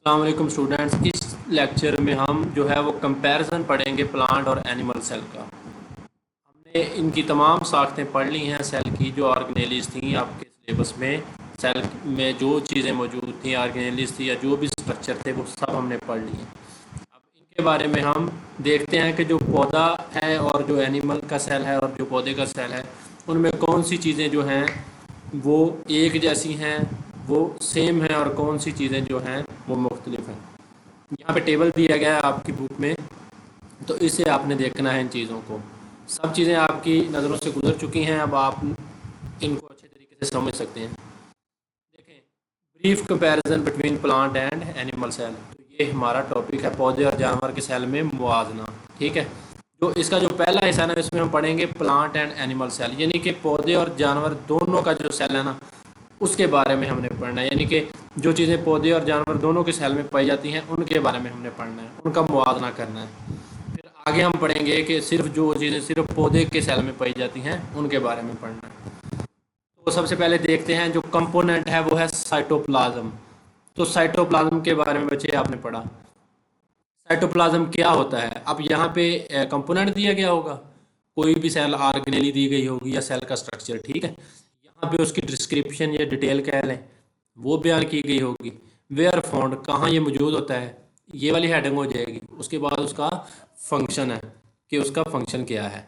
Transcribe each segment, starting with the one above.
अस्सलाम वालेकुम स्टूडेंट्स। इस लेक्चर में हम जो है वो कंपैरिजन पढ़ेंगे प्लांट और एनिमल सेल का। हमने इनकी तमाम साख्तें पढ़ ली हैं सेल की, जो ऑर्गेनेलिज थी आपके सिलेबस में। सेल में जो चीज़ें मौजूद थी, ऑर्गेनेलिज थी या जो भी स्ट्रक्चर थे, वो सब हमने पढ़ लिए हैं। अब इनके बारे में हम देखते हैं कि जो पौधा है और जो एनिमल का सेल है और जो पौधे का सेल है, उनमें कौन सी चीज़ें जो हैं वो एक जैसी हैं, वो सेम है, और कौन सी चीज़ें जो हैं वो मुख्तलिफ हैं। यहाँ पे टेबल दिया गया है आपकी बुक में, तो इसे आपने देखना है। इन चीज़ों को, सब चीज़ें आपकी नज़रों से गुजर चुकी हैं, अब आप इनको अच्छे तरीके से समझ सकते हैं। देखें, brief comparison between plant and animal cell. तो ये हमारा टॉपिक है, पौधे और जानवर के सेल में मुआवजना। ठीक है, जो इसका जो पहला हिस्सा है ना, इसमें हम पढ़ेंगे प्लांट एंड एनिमल सेल, यानी कि पौधे और जानवर दोनों का जो सेल है ना, उसके बारे में हमने पढ़ना है। यानी कि जो चीज़ें पौधे और जानवर दोनों के सेल में पाई जाती हैं, उनके बारे में हमने पढ़ना है, उनका मुआवजा करना है। फिर आगे हम पढ़ेंगे कि सिर्फ जो चीज़ें सिर्फ पौधे के सेल में पाई जाती हैं, उनके बारे में पढ़ना है। तो सबसे पहले देखते हैं, जो कंपोनेंट है वो है साइटोप्लाज्म। तो साइटोप्लाज्म के बारे में बच्चे आपने पढ़ा। साइटोप्लाज्म क्या होता है? अब यहाँ पे कंपोनेंट दिया गया होगा, कोई भी सेल ऑर्गेनेली दी गई होगी या सेल का स्ट्रक्चर। ठीक है, यहाँ पे उसकी डिस्क्रिप्शन या डिटेल कह लें, वो बयान की गई होगी। वेयर फाउंड, कहाँ ये मौजूद होता है, ये वाली हेडिंग हो जाएगी। उसके बाद उसका फंक्शन है कि उसका फंक्शन क्या है।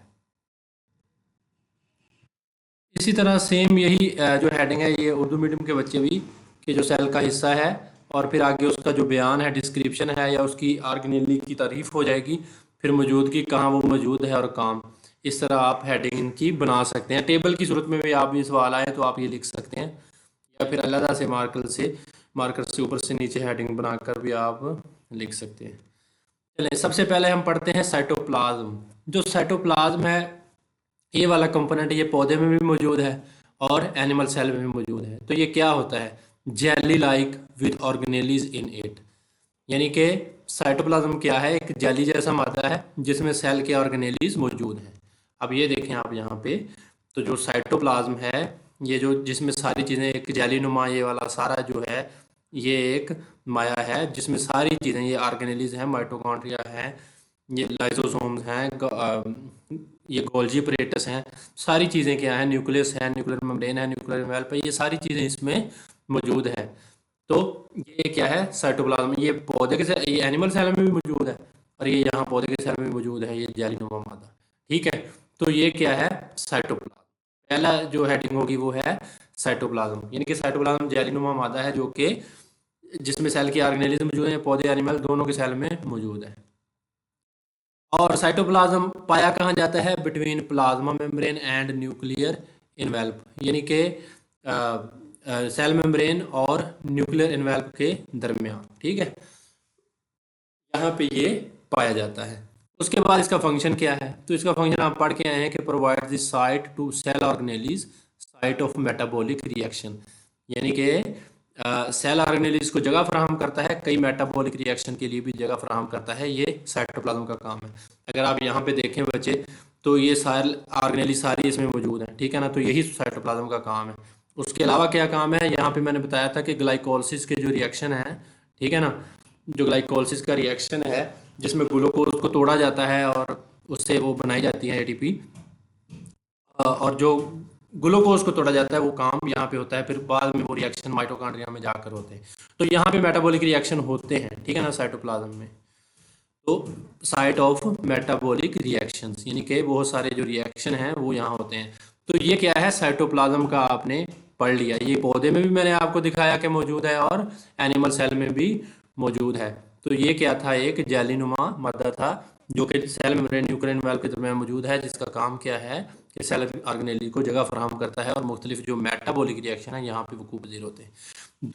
इसी तरह सेम यही जो हेडिंग है, ये उर्दू मीडियम के बच्चे भी, कि जो सेल का हिस्सा है और फिर आगे उसका जो बयान है, डिस्क्रिप्शन है, या उसकी ऑर्गेनेली की तारीफ हो जाएगी, फिर मौजूदगी, कहाँ वो मौजूद है और काम। इस तरह आप हेडिंग इनकी बना सकते हैं। टेबल की सूरत में भी आप ये सवाल आए तो आप ये लिख सकते हैं, या फिर अलग से मार्कर से ऊपर से नीचे हेडिंग बनाकर भी आप लिख सकते हैं। चलिए, सबसे पहले हम पढ़ते हैं साइटोप्लाज्म। जो साइटोप्लाज्म है, ये वाला कंपोनेंट ये पौधे में भी मौजूद है और एनिमल सेल में भी मौजूद है। तो ये क्या होता है? Jelly like with organelles in it, यानी कि साइटोप्लाज्म क्या है? एक जेली जैसा मादा है जिसमें सेल के ऑर्गेनेलिज मौजूद हैं। अब ये देखें आप यहाँ पे, तो जो साइटोप्लाज्म है, ये जो जिसमें सारी चीज़ें एक जेली नुमा, ये वाला सारा जो है, ये एक माया है जिसमें सारी चीज़ें, ये ऑर्गेनेलिज हैं, माइटोकॉन्ड्रिया हैं, ये लाइसोसोम्स हैं, ये गोल्जी अपरेटस हैं, सारी चीज़ें क्या हैं, न्यूक्लियस है, न्यूक्लियर मेम्ब्रेन है, न्यूक्लियर एनवेलप है, ये सारी चीज़ें इसमें मौजूद है। तो ये क्या है? साइटोप्लाज्म। ये पौधे के सेल, ये एनिमल सेल में भी मौजूद है, और ये यहाँ पौधे के सेल में भी मौजूद है, ये जेलीनुमा मादा। ठीक है, तो ये क्या है? साइटोप्लाज्म। पहला जो हेडिंग होगी वो है साइटोप्लाज्म, यानी कि साइटोप्लाज्म जेलीनुमा मादा है, जो कि जिसमें सेल की ऑर्गेनेलिज्म मौजूद है, पौधे एनिमल दोनों के सेल में मौजूद है। और साइटोप्लाज्म पाया कहाँ जाता है? Between plasma membrane and nuclear envelope, यानी कि सेल मेम्ब्रेन और न्यूक्लियर इनवेल्प के दरमियान। ठीक है, यहाँ पे ये पाया जाता है। उसके बाद इसका फंक्शन क्या है? तो इसका फंक्शन आप पढ़ के आए हैं कि provide the site to cell organelles, site of metabolic reaction, यानी कि सेल ऑर्गेनेलिज को जगह फराहम करता है, कई मेटाबॉलिक रिएक्शन के लिए भी जगह फराहम करता है। ये साइटोप्लाज्म का काम है। अगर आप यहाँ पे देखें बच्चे, तो ये सारे ऑर्गेनेलिज सारी इसमें मौजूद हैं। ठीक है ना, तो यही साइटोप्लाज्म का काम है। उसके अलावा क्या काम है? यहाँ पे मैंने बताया था कि ग्लाइकोलिसिस के जो रिएक्शन है, ठीक है ना, जो ग्लाइकोलिसिस का रिएक्शन है जिसमें ग्लूकोज को तोड़ा जाता है और उससे वो बनाई जाती है एटीपी, और जो ग्लूकोज को तोड़ा जाता है वो काम यहाँ पे होता है, फिर बाद में वो रिएक्शन माइटोकॉन्ड्रिया में जाकर होते हैं। तो यहाँ पे मेटाबॉलिक रिएक्शन होते हैं, ठीक है ना, साइटोप्लाज्म में। तो साइट ऑफ मेटाबॉलिक रिएक्शंस, यानी कि बहुत सारे जो रिएक्शन हैं वो यहाँ होते हैं। तो ये क्या है? साइटोप्लाज्म का आपने पढ़ लिया। ये पौधे में भी मैंने आपको दिखाया कि मौजूद है और एनिमल सेल में भी मौजूद है। तो ये क्या था? एक जेलीनुमा मादा था जो कि सेल मेम्ब्रेन न्यूक्लियर वेल के दरमियान मौजूद है, जिसका काम क्या है कि सेल ऑर्गेनेली को जगह फराहम करता है और मुख्तलिफ जो मेटाबॉलिक रिएक्शन है यहाँ पे वकूफ पजीर होते हैं।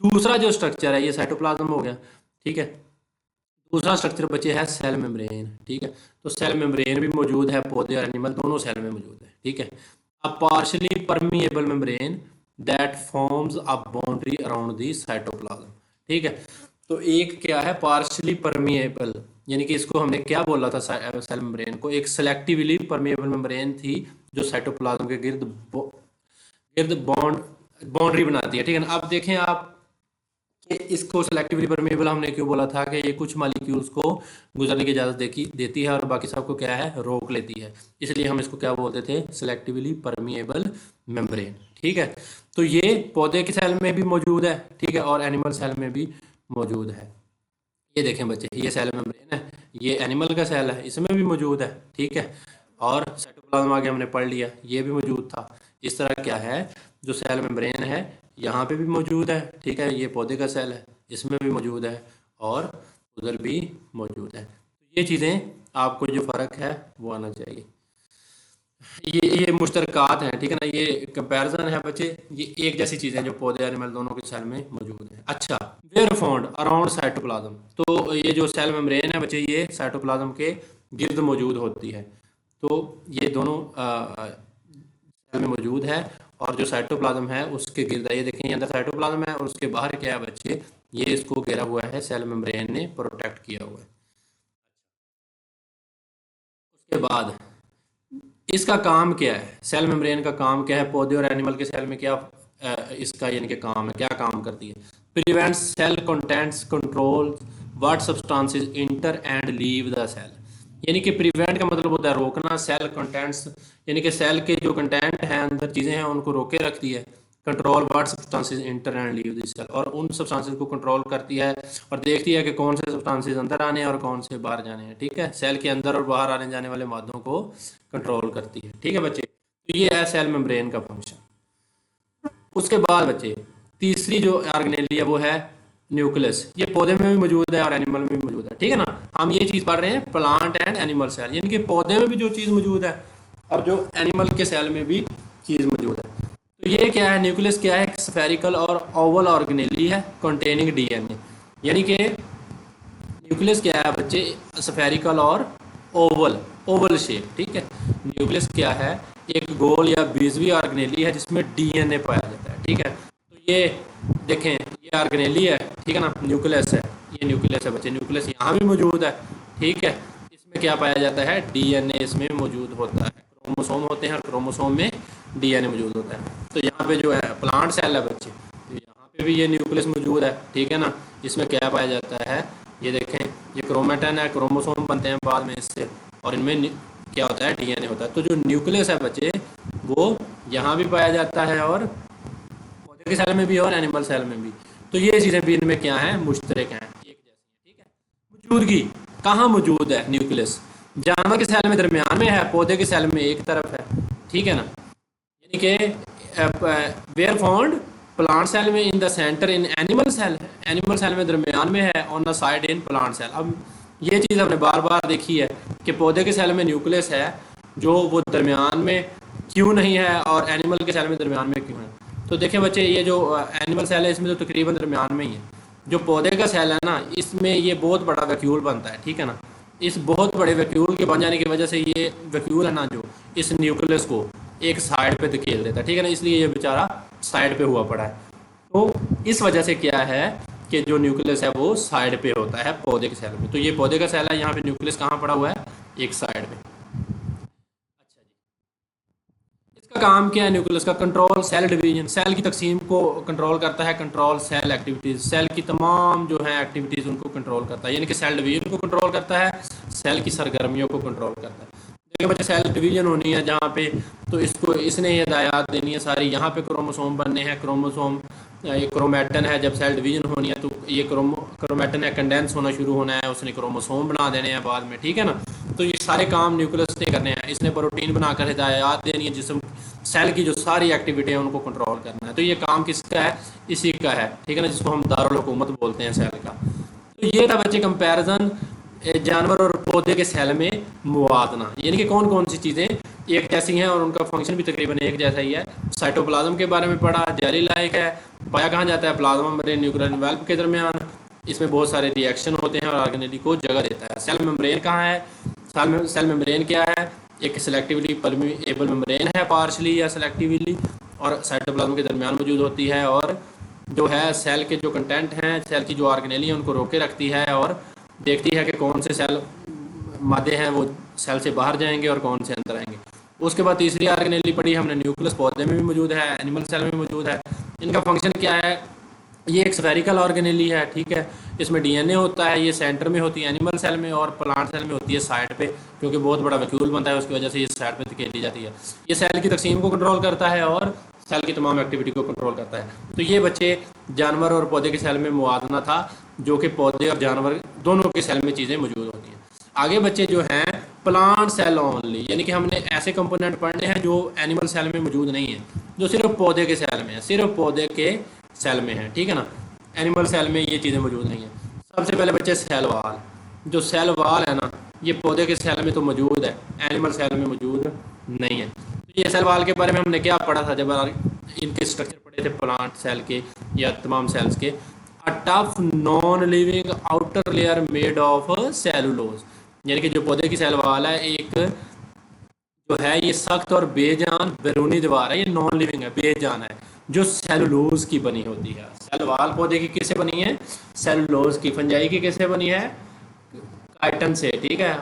दूसरा जो स्ट्रक्चर है, ये साइटोप्लाज्म हो गया। ठीक है, दूसरा स्ट्रक्चर बचे है सेल मेम्ब्रेन। ठीक है, तो सेल मेम्ब्रेन भी मौजूद है, पौधे और एनिमल दोनों सेल में मौजूद है। ठीक है, a partially permeable membrane that forms a boundary around the cytoplasm. ठीक है, तो एक क्या है? पार्शली परमिएबल, यानी कि इसको हमने क्या बोला था? सेल मेम्ब्रेन को एक सेलेक्टिवली परमिएबल मेम्ब्रेन थी जो साइटोप्लाज्म के गिर्द बॉन्ड्री बनाती है। ठीक है ना, अब देखें आप कि इसको सेलेक्टिवली परमेबल हमने क्यों बोला था कि ये कुछ मॉलिक्यूल्स को गुजरने की इजाज़त देती है और बाकी सबको क्या है, रोक लेती है, इसलिए हम इसको क्या बोलते थे, सेलेक्टिवली परमिएबल मेम्ब्रेन। ठीक है, तो ये पौधे के सेल में भी मौजूद है, ठीक है, और एनिमल सेल में भी मौजूद है। ये देखें बच्चे, ये सेल मेम्ब्रेन है, ये एनिमल का सेल है, इसमें भी मौजूद है। ठीक है, और साइटोप्लाज्म आगे हमने पढ़ लिया, ये भी मौजूद था। इस तरह क्या है, जो सेल मेम्ब्रेन है यहाँ पे भी मौजूद है, ठीक है, ये पौधे का सेल है, इसमें भी मौजूद है और उधर भी मौजूद है। तो ये चीज़ें आपको जो फ़र्क है वो आना चाहिए। ये मुश्तरकात हैं, ठीक है ना, ये कंपैरिजन है बच्चे, ये एक जैसी चीज़ें जो पौधे एनिमल दोनों के सेल में मौजूद हैं। अच्छा, वेयर फाउंड अराउंड साइटोप्लाज्म, तो ये जो सेल मेम्ब्रेन है बच्चे, ये साइटोप्लाज्म के गिर्द मौजूद होती है। तो ये दोनों सेल में मौजूद है, और जो साइटोप्लाज्म है उसके गिर्द, ये देखें, अंदर साइटोप्लाज्म है और उसके बाहर क्या है बच्चे, ये इसको घेरा हुआ है, सेल मेम्ब्रेन ने प्रोटेक्ट किया हुआ है। उसके बाद इसका काम क्या है, सेल मेम्ब्रेन का काम क्या है, पौधे और एनिमल के सेल में क्या इसका यानी कि काम है, क्या काम करती है, prevent cell contents, control what substances enter and leave the cell, यानी कि प्रिवेंट का मतलब होता है रोकना, सेल कंटेंट्स यानी कि सेल के जो कंटेंट हैं, अंदर चीज़ें हैं, उनको रोके रखती है, control what substances enter and leave the cell, और उन सब्सटेंसेस को कंट्रोल करती है और देखती है कि कौन से सब्सटेंसेस अंदर आने हैं और कौन से बाहर जाने हैं। ठीक है, सेल के अंदर और बाहर आने जाने वाले मादों को कंट्रोल करती है। ठीक है बच्चे, तो ये है सेल मेम्ब्रेन का फंक्शन। उसके बाद बच्चे तीसरी जो ऑर्गेनेली है वो है न्यूक्लियस, ये पौधे में भी मौजूद है और एनिमल में भी मौजूद है। ठीक है ना, हम ये चीज़ पढ़ रहे हैं प्लांट एंड एनिमल सेल, यानी कि पौधे में भी जो चीज़ मौजूद है और जो एनिमल के सेल में भी चीज़ मौजूद है। तो ये क्या है, न्यूक्लियस क्या है, स्फेरिकल और ओवल ऑर्गेनेली है कंटेनिंग डीएनए, यानी कि न्यूक्लियस क्या है बच्चे, स्फेरिकल और ओवल, ओवल शेप। ठीक है, न्यूक्लियस क्या है, एक गोल या बीजवी ऑर्गेनेली है जिसमें डीएनए पाया जाता है। ठीक है, तो ये देखें, ये ऑर्गेनेली है, ठीक है ना, न्यूक्लियस है, ये न्यूक्लियस है बच्चे, न्यूक्लियस यहाँ भी मौजूद है। ठीक है, इसमें क्या पाया जाता है, डीएनए इसमें मौजूद होता है, क्रोमोसोम होते हैं और क्रोमोसोम में डीएनए मौजूद होता है। तो यहाँ पे जो है प्लांट सेल है बच्चे, तो यहाँ पे भी ये न्यूक्लियस मौजूद है। ठीक है ना, इसमें क्या पाया जाता है, ये देखें, ये क्रोमेटिन है, क्रोमोसोम बनते हैं बाद में इससे, और इनमें क्या होता है, डीएनए होता है। तो जो न्यूक्लियस है बच्चे, वो यहाँ भी पाया जाता है और पौधे के सेल में भी और एनिमल सेल में भी। तो ये चीज़ें भी इनमें क्या हैं, मुश्तरक हैं, एक जैसी। ठीक है, मौजूदगी कहाँ मौजूद है न्यूक्लियस, जानवर के सेल में दरमियान में है, पौधे के सेल में एक तरफ है। ठीक है ना, यानी कि वेयर फाउंड प्लांट सेल में in the centre in animal cell, animal cell में दरमियान में है, on the side in plant cell. अब ये चीज़ हमने बार बार देखी है कि पौधे के सेल में न्यूक्लियस है, जो वो दरमियान में क्यों नहीं है और एनिमल के सेल में दरमियान में क्यों है। तो देखें बच्चे, ये जो एनिमल सेल है इसमें तो तकरीबन दरमियान में ही है। जो पौधे का सेल है ना, इसमें ये बहुत बड़ा वैक्यूल बनता है। ठीक है ना, इस बहुत बड़े वैक्यूल के बन जाने की वजह से ये वैक्यूल है ना, जो इस न्यूक्लियस को एक साइड पे धकेल देता है। ठीक है ना, इसलिए ये बेचारा साइड पे हुआ पड़ा है। तो इस वजह से क्या है कि जो न्यूक्लियस है वो साइड पे होता है पौधे के सेल में। तो ये पौधे का सेल है, यहाँ पे न्यूक्लियस कहाँ पड़ा हुआ है, एक साइड में। अच्छा जी, इसका काम क्या है न्यूक्लियस का, कंट्रोल सेल डिवीजन, सेल की तकसीम को कंट्रोल करता है, कंट्रोल सेल एक्टिविटीज़, सेल की तमाम जो है एक्टिविटीज़ उनको कंट्रोल करता है, यानी कि सेल डिवीजन को कंट्रोल करता है, सेल की सरगर्मियों को कंट्रोल करता है। देखिए बच्चे, सेल डिवीजन होनी है जहाँ पे, तो इसको इसने हिदायत देनी है सारी, यहाँ पे क्रोमोसोम बनने हैं, क्रोमोसोम ये क्रोमेटिन है, जब सेल डिवीजन होनी है तो ये क्रोमेटिन है कंडेंस होना शुरू होना है, उसने क्रोमोसोम बना देने हैं बाद में। ठीक है ना, तो ये सारे काम न्यूक्लियस ने करने हैं, इसने प्रोटीन बनाकर हिदायत देनी है, जिसम सेल की जो सारी एक्टिविटी है उनको कंट्रोल करना है। तो ये काम किसका है, इसी का है। ठीक है ना, जिसको हम दारुल हुकूमत बोलते हैं सेल का। तो ये था बच्चे कंपैरिजन जानवर और पौधे के सेल में मुवाजना, यानी कि कौन कौन सी चीज़ें एक जैसी हैं और उनका फंक्शन भी तकरीबन एक जैसा ही है। साइटोप्लाज्म के बारे में पढ़ा, जेली लाइक है, पाया कहाँ जाता है, प्लाज्मा मेम्ब्रेन न्यूक्लियर एनवेलप के दरमियान, इसमें बहुत सारे रिएक्शन होते हैं और ऑर्गेनेली को जगह देता है। सेल मेम्ब्रेन कहाँ है, सेल मेम्ब्रेन क्या है, एक सेलेक्टिवली परमिएबल मेम्ब्रेन है, पार्शली या सेलेक्टिवली, और साइटोप्लाज्म के दरमियान मौजूद होती है, और जो है सेल के जो कंटेंट हैं, सेल की जो ऑर्गेनेली है उनको रोके रखती है और देखती है कि कौन से सेल मादे हैं वो सेल से बाहर जाएंगे और कौन से अंदर आएंगे। उसके बाद तीसरी ऑर्गेनेली पढ़ी हमने, न्यूक्लियस पौधे में भी मौजूद है, एनिमल सेल में मौजूद है। इनका फंक्शन क्या है, ये एक स्फेरिकल ऑर्गेनेली है, ठीक है। इसमें डीएनए होता है, ये सेंटर में होती है एनिमल सेल में, और प्लांट सेल में होती है साइड पे, क्योंकि बहुत बड़ा वैक्यूल बनता है उसकी वजह से ये साइड पे धकेली जाती है। ये सेल की तकसीम को कंट्रोल करता है और सेल की तमाम एक्टिविटी को कंट्रोल करता है। तो ये बच्चे जानवर और पौधे के सेल में मुआवजना था, जो कि पौधे और जानवर दोनों के सेल में चीज़ें मौजूद होती हैं। आगे बच्चे जो हैं प्लांट सेल ओनली, यानी कि हमने ऐसे कंपोनेंट पढ़ने हैं जो एनिमल सेल में मौजूद नहीं है, जो सिर्फ पौधे के सेल में है, सिर्फ पौधे के सेल में है, ठीक है ना। एनिमल सेल में ये चीज़ें मौजूद नहीं है। सबसे पहले बच्चे सेल वाल, जो सेल वाल है ना, ये पौधे के सेल में तो मौजूद है, एनिमल सेल में मौजूद नहीं है। तो ये सेल वाल के बारे में हमने क्या पढ़ा था जब इनके स्ट्रक्चर पढ़े थे प्लांट सेल के या तमाम सेल्स के? A tough non living outer layer made of cellulose, यानी कि जो पौधे की सेल वाल है एक जो है ये सख्त और बेजान बैरूनी दीवार है, ये नॉन लिविंग है, बेजान है, जो सेलुलोज की बनी होती है। सेल वाल पौधे की किससे बनी है? सेलुलोज की। फंजाई की किससे बनी है? काइटन से, ठीक है।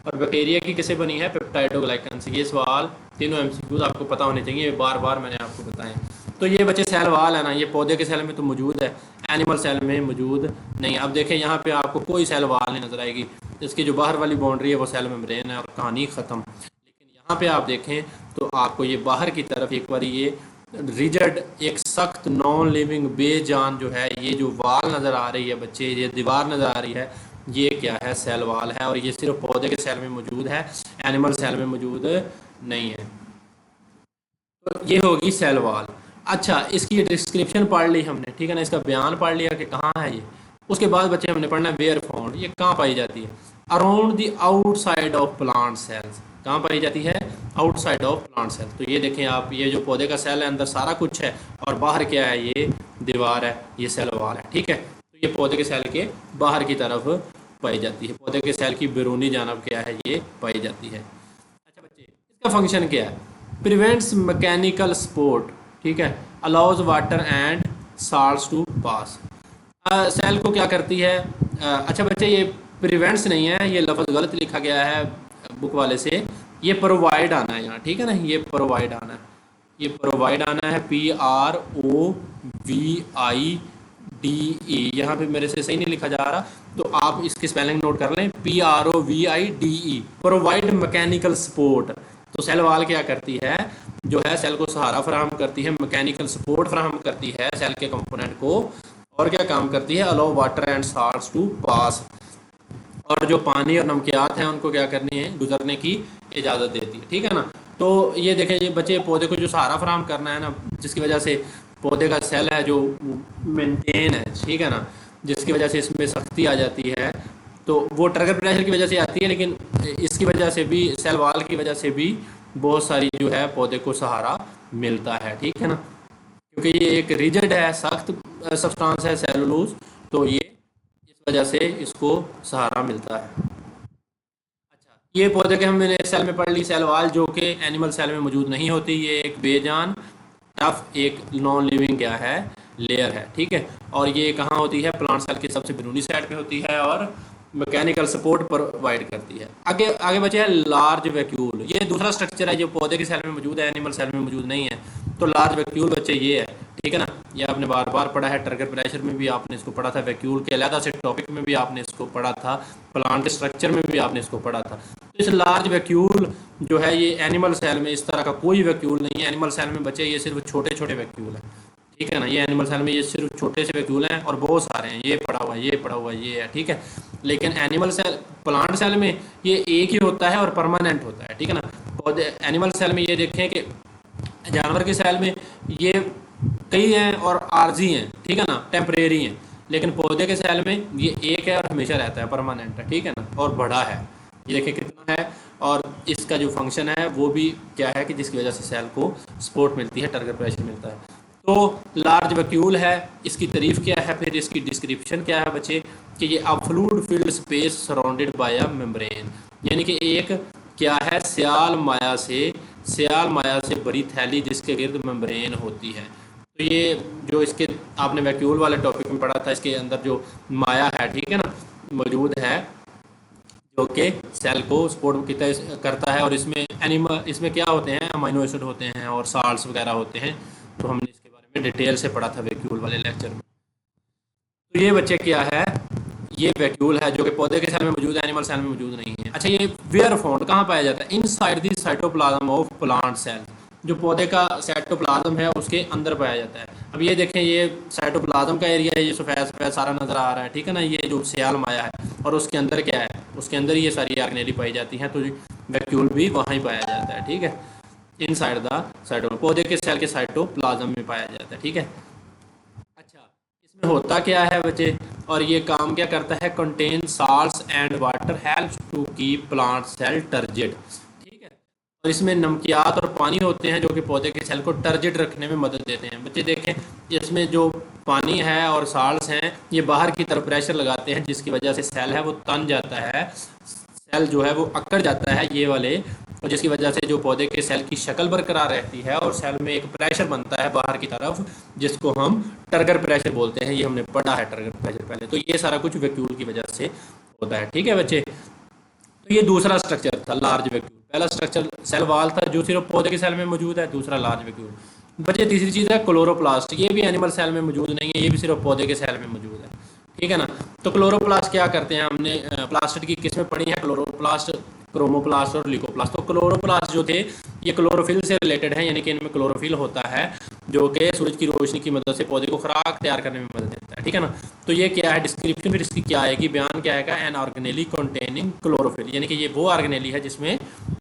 और बैक्टीरिया की किससे बनी है? पेप्टाइडोग्लाइकन से। ये सवाल तीनों एमसीक्यूज आपको पता होने चाहिए, ये बार बार मैंने आपको बताए। तो ये बच्चे सेल वाल है ना, ये पौधे के सेल में तो मौजूद है, एनिमल सेल में मौजूद नहीं। अब देखें यहाँ पे आपको कोई सेल वाल नहीं नजर आएगी, इसकी जो बाहर वाली बाउंड्री है वो सेल मेम्ब्रेन है और कहानी ख़त्म। यहाँ पे आप देखें तो आपको ये बाहर की तरफ एक बार ये रिजड एक सख्त नॉन लिविंग बेजान जो है ये जो वाल नज़र आ रही है बच्चे, ये दीवार नज़र आ रही है, ये क्या है? सेल वाल है, और ये सिर्फ पौधे के सेल में मौजूद है, एनिमल सेल में मौजूद नहीं है। तो ये होगी सेल वाल। अच्छा, इसकी डिस्क्रिप्शन पढ़ ली हमने, ठीक है ना, इसका बयान पढ़ लिया कि कहाँ है ये। उसके बाद बच्चे हमने पढ़ना है वेयर फाउंड, ये कहाँ पाई जाती है? Around the outside of plant cells. कहाँ पाई जाती है? Outside of plant cell. तो ये देखें आप, ये जो पौधे का सेल है अंदर सारा कुछ है, और बाहर क्या है? ये दीवार है, ये सेल वाल है, ठीक है। तो ये पौधे के सेल के बाहर की तरफ पाई जाती है, पौधे के सेल की बैरूनी जानब क्या है? ये पाई जाती है। अच्छा बच्चे, इसका फंक्शन क्या है? प्रिवेंट्स मैकेनिकल स्पोर्ट, ठीक है, allows water and salts to pass. Cell को क्या करती है? अच्छा बच्चे, ये प्रिवेंट्स नहीं है, ये लफ्ज़ गलत लिखा गया है बुक वाले से, ये प्रोवाइड आना है यहाँ, ठीक है ना, ये प्रोवाइड आना है, ये प्रोवाइड आना है, PROVIDE। यहाँ पे मेरे से सही नहीं लिखा जा रहा, तो आप इसकी स्पेलिंग नोट कर लें, PROVIDE, प्रोवाइड मैकेनिकल सपोर्ट। तो सेल वाल क्या करती है? जो है सेल को सहारा फराहम करती है, मैकेनिकल सपोर्ट फराहम करती है सेल के कंपोनेंट को, और क्या काम करती है? Allow water and salts to pass, और जो पानी और नमकियात हैं उनको क्या करनी है? गुजरने की इजाज़त देती है, ठीक है ना। तो ये देखें, ये बच्चे पौधे को जो सहारा फराहम करना है ना, जिसकी वजह से पौधे का सेल है जो मेंटेन है, ठीक है ना, जिसकी वजह से इसमें सख्ती आ जाती है, तो वो ट्रिगर प्रेशर की वजह से आती है, लेकिन इसकी वजह से भी, सेल वाल की वजह से भी बहुत सारी जो है पौधे को सहारा मिलता है, ठीक है ना, क्योंकि ये एक रिजिड है, सख्त सब्सटेंस है सेलुलोज, तो ये इस वजह से इसको सहारा मिलता है। अच्छा, ये पौधे के हमने सेल में पढ़ ली सेल वाल, जो कि एनिमल सेल में मौजूद नहीं होती, ये एक बेजान टफ एक नॉन लिविंग क्या है? लेयर है, ठीक है। और ये कहाँ होती है? प्लांट सेल की सबसे बैरूनी साइड पे होती है, और मैकेनिकल सपोर्ट प्रोवाइड करती है। आगे आगे बचे है लार्ज वैक्यूल, ये दूसरा स्ट्रक्चर है जो पौधे के सेल में मौजूद है, एनिमल सेल में मौजूद नहीं है। तो लार्ज वैक्यूल बच्चे ये है, ठीक है ना, ये आपने बार बार पढ़ा है, ट्रिगर प्रेशर में भी आपने इसको पढ़ा था, वैक्यूल के अलग से टॉपिक में भी आपने इसको पढ़ा था, प्लांट के स्ट्रक्चर में भी आपने इसको पढ़ा था। तो इस लार्ज वैक्यूल जो है ये एनिमल सेल में इस तरह का कोई वैक्यूल नहीं है। एनिमल सेल में बच्चे ये सिर्फ छोटे छोटे वैक्यूल हैं, ठीक है ना, ये एनिमल सेल में ये सिर्फ छोटे से वैक्यूल हैं, और बहुत सारे हैं, ये पड़ा हुआ है, ये पड़ा हुआ है, ये है, ठीक है। लेकिन एनिमल सेल, प्लांट सेल में ये एक ही होता है और परमानेंट होता है, ठीक है ना। और एनिमल सेल में ये देखें कि जानवर के सेल में ये कई हैं और आर्जी हैं, ठीक है ना, टेम्परेरी हैं, लेकिन पौधे के सेल में ये एक है और हमेशा रहता है, परमानेंट है, ठीक है ना, और बड़ा है, ये देखिए कितना है। और इसका जो फंक्शन है वो भी क्या है कि जिसकी वजह से सेल को सपोर्ट मिलती है, टारगेट प्रेशर मिलता है। तो लार्ज वैक्यूल है, इसकी तारीफ क्या है, फिर इसकी डिस्क्रिप्शन क्या है बच्चे, कि ये अ fluid filled space surrounded by a membrane, यानी कि एक क्या है? स्याल माया से भरी थैली जिसके गिर्द मेम्ब्रेन होती है। तो ये जो इसके आपने वैक्यूल वाले टॉपिक में पढ़ा था, इसके अंदर जो माया है, ठीक है ना, मौजूद है, जो कि सेल को सपोर्ट करता है, और इसमें क्या होते हैं? अमीनो एसिड होते हैं और साल्ट्स वगैरह होते हैं। तो हमने इसके बारे में डिटेल से पढ़ा था वैक्यूल वाले लेक्चर में। तो ये बच्चे क्या है, ये वैक्यूल है जो कि पौधे के सेल में मौजूद है, एनिमल सेल में मौजूद नहीं है। अच्छा, ये वेयर फाउंड कहाँ पाया जाता है? Inside the cytoplasm of plant cell, जो पौधे का साइटोप्लाज्म है उसके अंदर पाया जाता है। अब ये देखें, ये साइटोप्लाज्म का एरिया है, ये सफ़ेद सफ़ेद सारा नज़र आ रहा है, ठीक है ना, ये जो सियाल माया है, और उसके अंदर क्या है, उसके अंदर ये सारी ऑर्गेनेली पाई जाती हैं, तो वैक्यूल भी वहीं पाया जाता है, ठीक है, इनसाइड द साइटो, पौधे के सेल के साइटोप्लाज्म में पाया जाता है, ठीक है। अच्छा, इसमें होता क्या है बच्चे, और ये काम क्या करता है? Contain salts and water, helps to keep plant cell turgid, ठीक है। और इसमें नमकियात और पानी होते हैं जो कि पौधे के सेल को टर्जिड रखने में मदद देते हैं। बच्चे देखें, इसमें जो पानी है और साल्ट्स हैं, ये बाहर की तरफ प्रेशर लगाते हैं, जिसकी वजह से सेल है वो तन जाता है, सेल जो है वो अकड़ जाता है ये वाले, और जिसकी वजह से जो पौधे के सेल की शक्ल बरकरार रहती है, और सेल में एक प्रेशर बनता है बाहर की तरफ, जिसको हम टर्गर प्रेशर बोलते हैं। ये हमने पढ़ा है टर्गर प्रेशर पहले। तो ये सारा कुछ वैक्यूल की वजह से होता है, ठीक है बच्चे। तो ये दूसरा स्ट्रक्चर था, लार्ज वैक्यूल। पहला स्ट्रक्चर सेल वाल था जो सिर्फ पौधे के सेल में मौजूद है, दूसरा लार्ज वैक्यूल। बच्चे तीसरी चीज़ है क्लोरोप्लास्ट, ये भी एनिमल सेल में मौजूद नहीं है, ये भी सिर्फ पौधे के सेल में मौजूद है, ठीक है ना। तो क्लोरोप्लास्ट क्या करते हैं, हमने प्लास्टिड की किस्में पढ़ी हैं, क्लोरोप्लास्ट, क्रोमोप्लास्ट और लिकोप्लास्ट। तो क्लोरोप्लास्ट जो थे ये क्लोरोफिल से रिलेटेड है, यानी कि इनमें क्लोरोफिल होता है जो कि सूरज की रोशनी की मदद से पौधे को खुराक तैयार करने में मदद देता है, ठीक है ना। तो ये क्या है, डिस्क्रिप्शन फिर इसकी क्या आएगी, बयान क्या आएगा, एन ऑर्गेनेली कंटेनिंग क्लोरोफिल, यानी कि ये वो ऑर्गेनेली है जिसमें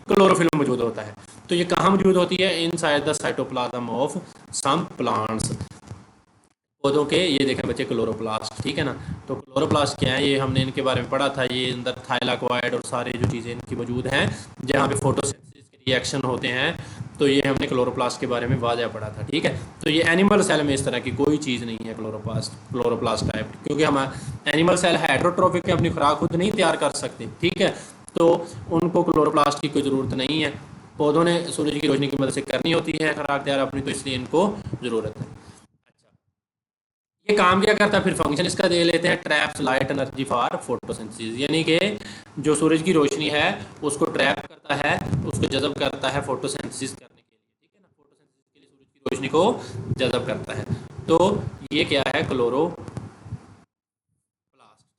क्लोरोफिल मौजूद होता है। तो ये कहाँ मौजूद होती है? Inside the cytoplasm of some plants, पौधों के। ये देखें बच्चे क्लोरोप्लास्ट, ठीक है ना। तो क्लोरोप्लास्ट क्या है, ये हमने इनके बारे में पढ़ा था, ये अंदर थाइलाकोइड और सारे जो चीज़ें इनकी मौजूद हैं जहाँ पे फोटोसिंथेसिस के रिएक्शन होते हैं, तो ये हमने क्लोरोप्लास्ट के बारे में वाज़ह पढ़ा था, ठीक है। तो ये एनिमल सेल में इस तरह की कोई चीज़ नहीं है क्लोरोप्लास्ट टाइप, क्योंकि हम एनिमल सेल हेटेरोट्रोफिक अपनी खुराक खुद नहीं तैयार कर सकते, ठीक है, तो उनको क्लोरोप्लास्ट की कोई ज़रूरत नहीं है। पौधों ने सूरज की रोशनी की मदद से करनी होती है खुराक तैयार अपनी, तो इसलिए इनको ज़रूरत है। ये काम क्या करता है, फिर फंक्शन इसका दे लेते हैं, traps light energy for photosynthesis, यानी कि जो सूरज की रोशनी है उसको ट्रैप करता है, उसको जज़ब करता है फोटोसिंथेसिस करने के लिए, ठीक है ना। फोटोसिंथेसिस के लिए सूरज की रोशनी को जज़ब करता है। तो ये क्या है, क्लोरोप्लास्ट,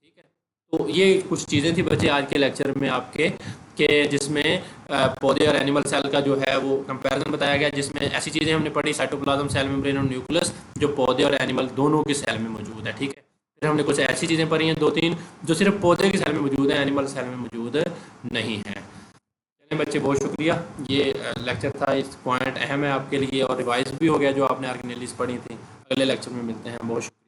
ठीक है। तो ये कुछ चीज़ें थी बच्चे आज के लेक्चर में आपके, कि जिसमें पौधे और एनिमल सेल का जो है वो कंपैरिजन बताया गया, जिसमें ऐसी चीज़ें हमने पढ़ी, साइटोप्लाज्म, सेल मेम्ब्रेन और न्यूक्लियस, जो पौधे और एनिमल दोनों के सेल में मौजूद है, ठीक है। फिर हमने कुछ ऐसी चीज़ें पढ़ी हैं 2-3 जो सिर्फ पौधे के सेल में मौजूद है, एनिमल सेल में मौजूद नहीं है। चलिए बच्चे, बहुत शुक्रिया। ये लेक्चर था, इस पॉइंट अहम है आपके लिए और रिवाइज भी हो गया जो आपने ऑर्गेनेलीज पढ़ी थी। अगले लेक्चर में मिलते हैं, बहुत शुक्रिया।